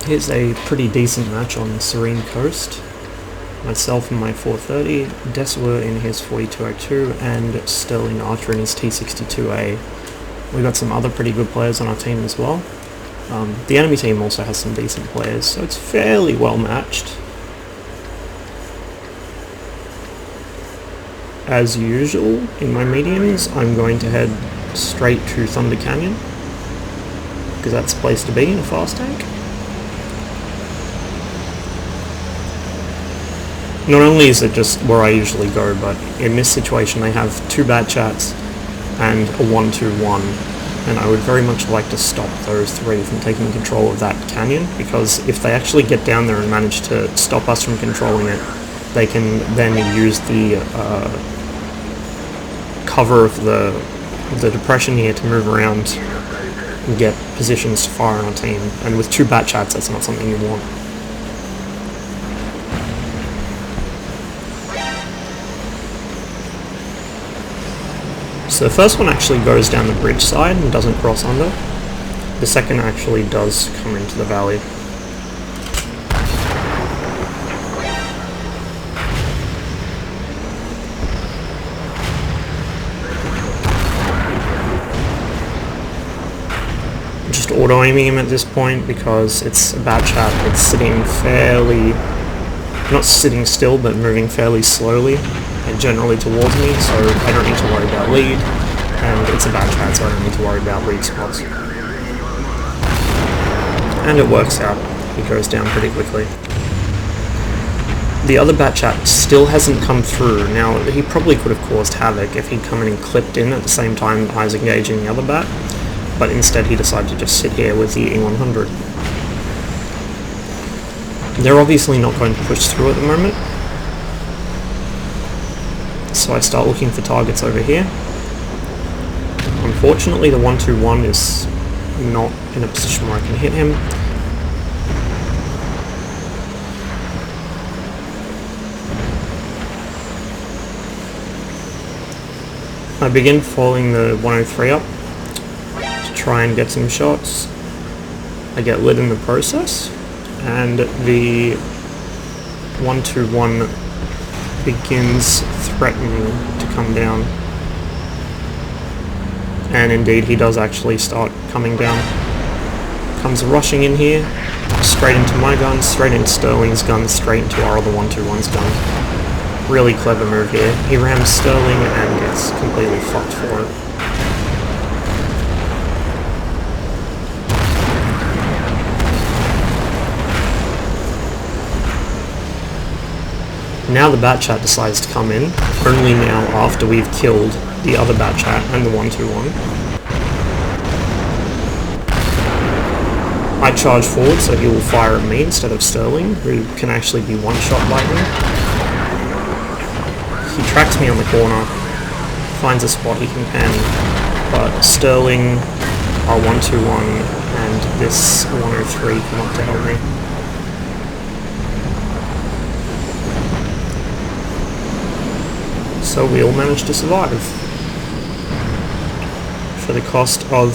Here's a pretty decent match on Serene Coast. Myself in my 430, Deswa in his 4202, and Sterling Archer in his T62A. We've got some other pretty good players on our team as well. The enemy team also has some decent players, so it's fairly well matched. As usual, in my mediums, I'm going to head straight to Thunder Canyon, because that's the place to be in a fast tank. Not only is it just where I usually go, but in this situation they have 2 bad chats and a 1-2-1, and I would very much like to stop those 3 from taking control of that canyon, because if they actually get down there and manage to stop us from controlling it, they can then use the cover of the depression here to move around and get positions to fire on our team, and with 2 bat chats that's not something you want. So the first one actually goes down the bridge side and doesn't cross under. The second actually does come into the valley. I'm just auto-aiming him at this point because it's a bad chat. It's sitting fairly, not sitting still, but moving fairly slowly and generally towards me, so I don't need to worry about lead, and it's a bad chat, so I don't need to worry about lead spots. And it works out, he goes down pretty quickly. The other bat chat still hasn't come through. Now, he probably could have caused havoc if he'd come in and clipped in at the same time I was engaging the other bat, but instead he decided to just sit here with the E100. They're obviously not going to push through at the moment, so I start looking for targets over here. Unfortunately the 1-2-1 is not in a position where I can hit him. I begin following the 103 up to try and get some shots. I get lit in the process, and the 1-2-1 begins threatening to come down, and indeed he does actually start coming down. Comes rushing in here, straight into my gun, straight into Sterling's gun, straight into our other 1-2-1's gun. Really clever move here. He rams Sterling and gets completely fucked for it. Now the bat chat decides to come in, only now after we've killed the other bat chat and the 1-2-1. I charge forward so he will fire at me instead of Sterling, who can actually be one-shot by him. He tracks me on the corner, finds a spot he can pen, but Sterling, our 1-2-1, and this 103 come up to help me. So we all managed to survive, for the cost of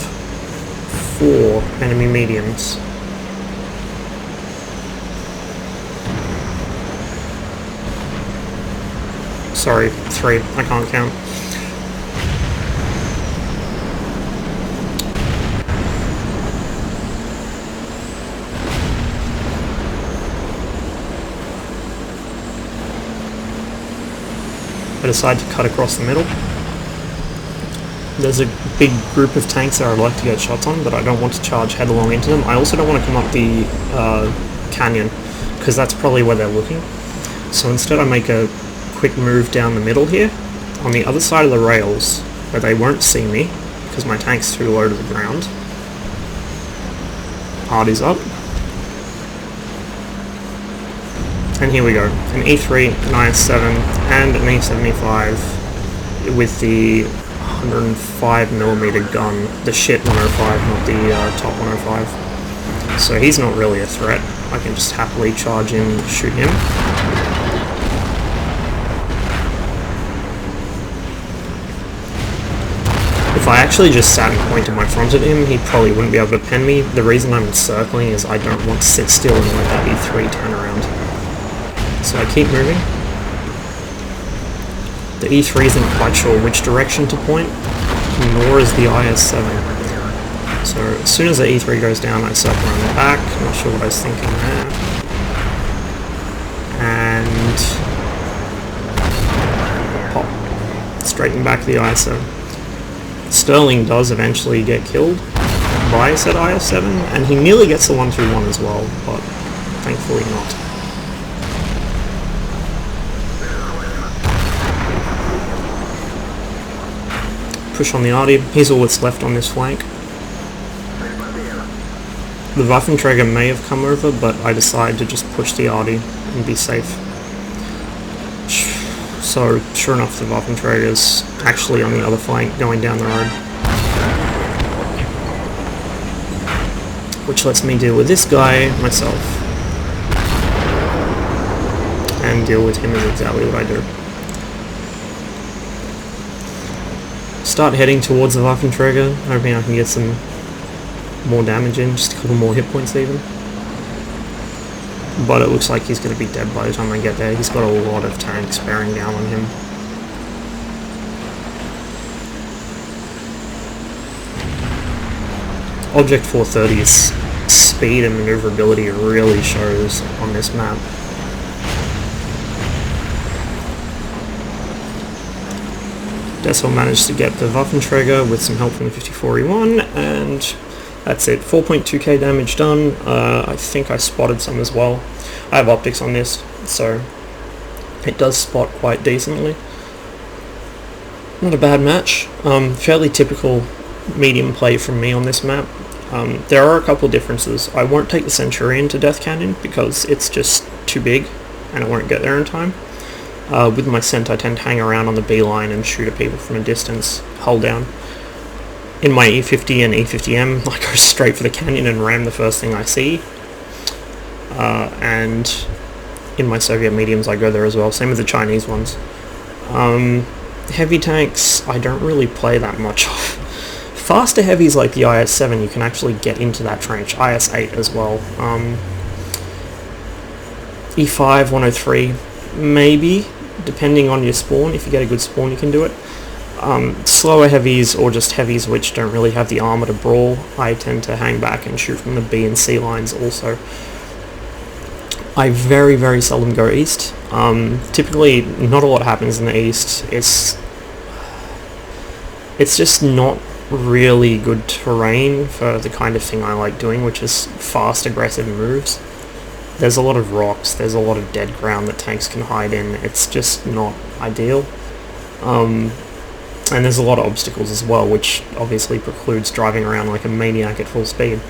4 enemy mediums. Sorry, 3, I can't count. I decide to cut across the middle. There's a big group of tanks that I'd like to get shots on, but I don't want to charge headlong into them. I also don't want to come up the canyon, because that's probably where they're looking. So instead I make a quick move down the middle here, on the other side of the rails, where they won't see me, because my tank's too low to the ground. Party's up. And here we go, an E3, an IS-7, and an E-75 with the 105mm gun, the shit 105, not the top 105. So he's not really a threat. I can just happily charge in and shoot him. I actually just sat and pointed my front at him, he probably wouldn't be able to pen me. The reason I'm encircling is I don't want to sit still and let that E3 turn around. So I keep moving. The E3 isn't quite sure which direction to point, nor is the IS-7. So as soon as the E3 goes down, I circle around the back. Not sure what I was thinking there. And pop. Straighten back the IS-7. Sterling does eventually get killed by said IS-7, and he nearly gets the 1-3-1 as well, but thankfully not. Push on the arty, he's all that's left on this flank. The Waffenträger may have come over, but I decided to just push the arty and be safe. So, sure enough, the Waffenträger's actually on the other flank going down the road. Which lets me deal with this guy myself. And deal with him is exactly what I do. Start heading towards the Waffenträger, hoping I can get some more damage in, just a couple more hit points even. But it looks like he's going to be dead by the time I get there. He's got a lot of tanks bearing down on him. Object 430's speed and maneuverability really shows on this map. Dessel managed to get the Waffenträger with some help from the 54E1, and that's it. 4.2k damage done. I think I spotted some as well. I have optics on this, so it does spot quite decently. Not a bad match. Fairly typical medium play from me on this map. There are a couple of differences. I won't take the Centurion to Death Canyon because it's just too big and it won't get there in time. With my Cent I tend to hang around on the B line and shoot at people from a distance, hull down. In my E50 and E50M, I go straight for the canyon and ram the first thing I see. And in my Soviet mediums I go there as well, same with the Chinese ones. Heavy tanks I don't really play that much of. Faster heavies like the IS-7 you can actually get into that trench, IS-8 as well. E5, 103, maybe, depending on your spawn. If you get a good spawn you can do it. Slower heavies or just heavies which don't really have the armor to brawl, I tend to hang back and shoot from the B and C lines also. I very, very seldom go east. Typically not a lot happens in the east. It's just not really good terrain for the kind of thing I like doing, which is fast, aggressive moves. There's a lot of rocks, there's a lot of dead ground that tanks can hide in. It's just not ideal. And there's a lot of obstacles as well, which obviously precludes driving around like a maniac at full speed.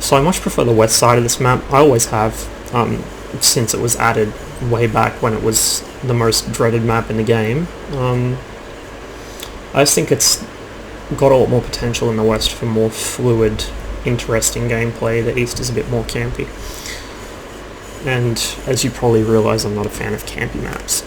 So I much prefer the west side of this map. I always have, since it was added way back when it was the most dreaded map in the game. I just think it's got a lot more potential in the west for more fluid, interesting gameplay. The east is a bit more campy. And as you probably realise, I'm not a fan of campy maps.